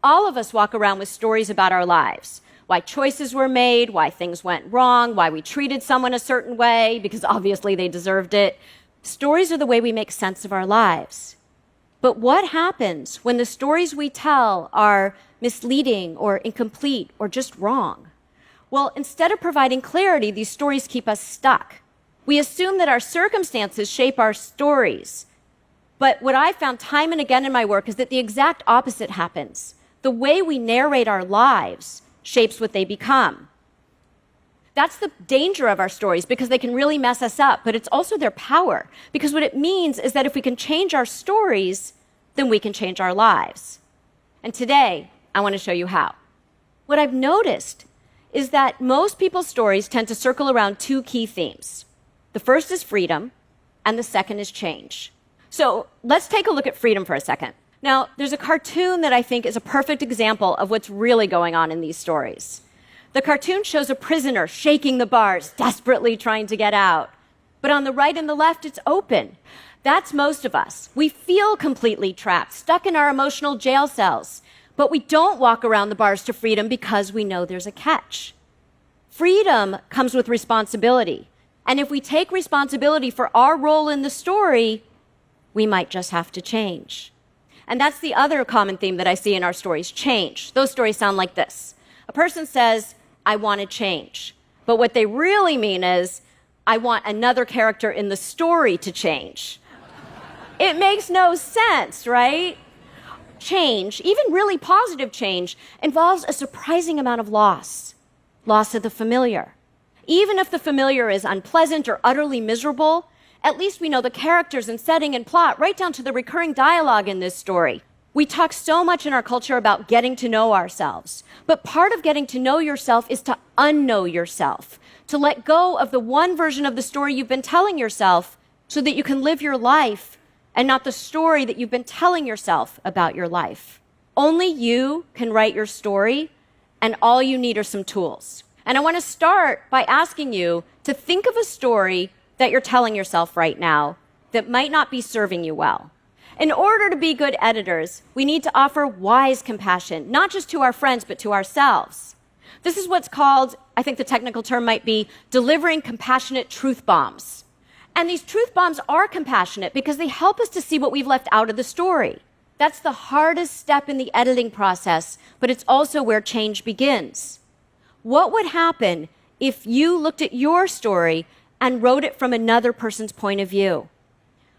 All of us walk around with stories about our lives. Why choices were made, why things went wrong, why we treated someone a certain way, because obviously they deserved it. Stories are the way we make sense of our lives. But what happens when the stories we tell are misleading or incomplete or just wrong? Well, instead of providing clarity, these stories keep us stuck. We assume that our circumstances shape our stories. But what I've found time and again in my work is that the exact opposite happens. The way we narrate our lives shapes what they become. That's the danger of our stories, because they can really mess us up, but it's also their power. Because what it means is that if we can change our stories, then we can change our lives. And today, I want to show you how. What I've noticed is that most people's stories tend to circle around two key themes. The first is freedom, and the second is change. So let's take a look at freedom for a second. Now, there's a cartoon that I think is a perfect example of what's really going on in these stories. The cartoon shows a prisoner shaking the bars, desperately trying to get out. But on the right and the left, it's open. That's most of us. We feel completely trapped, stuck in our emotional jail cells. But we don't walk around the bars to freedom because we know there's a catch. Freedom comes with responsibility. And if we take responsibility for our role in the story, we might just have to change. And that's the other common theme that I see in our stories, change. Those stories sound like this. A person says, I want to change. But what they really mean is, I want another character in the story to change. It makes no sense, right? Change, even really positive change, involves a surprising amount of loss. Loss of the familiar. Even if the familiar is unpleasant or utterly miserable, at least we know the characters and setting and plot, right down to the recurring dialogue in this story. We talk so much in our culture about getting to know ourselves. But part of getting to know yourself is to unknow yourself, to let go of the one version of the story you've been telling yourself so that you can live your life and not the story that you've been telling yourself about your life. Only you can write your story, and all you need are some tools. And I want to start by asking you to think of a story that you're telling yourself right now that might not be serving you well. In order to be good editors, we need to offer wise compassion, not just to our friends, but to ourselves. This is what's called, I think the technical term might be, delivering compassionate truth bombs. And these truth bombs are compassionate because they help us to see what we've left out of the story. That's the hardest step in the editing process, but it's also where change begins. What would happen if you looked at your story and wrote it from another person's point of view?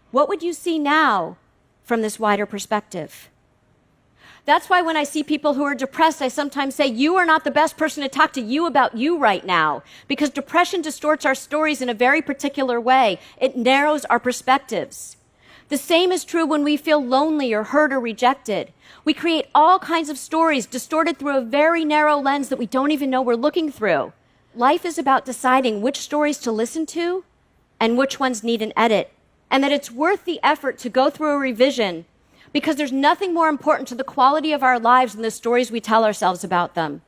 What would you see now from this wider perspective? That's why when I see people who are depressed, I sometimes say, you are not the best person to talk to you about you right now, because depression distorts our stories in a very particular way. It narrows our perspectives. The same is true when we feel lonely or hurt or rejected. We create all kinds of stories distorted through a very narrow lens that we don't even know we're looking through. Life is about deciding which stories to listen to and which ones need an edit, and that it's worth the effort to go through a revision, because there's nothing more important to the quality of our lives than the stories we tell ourselves about them.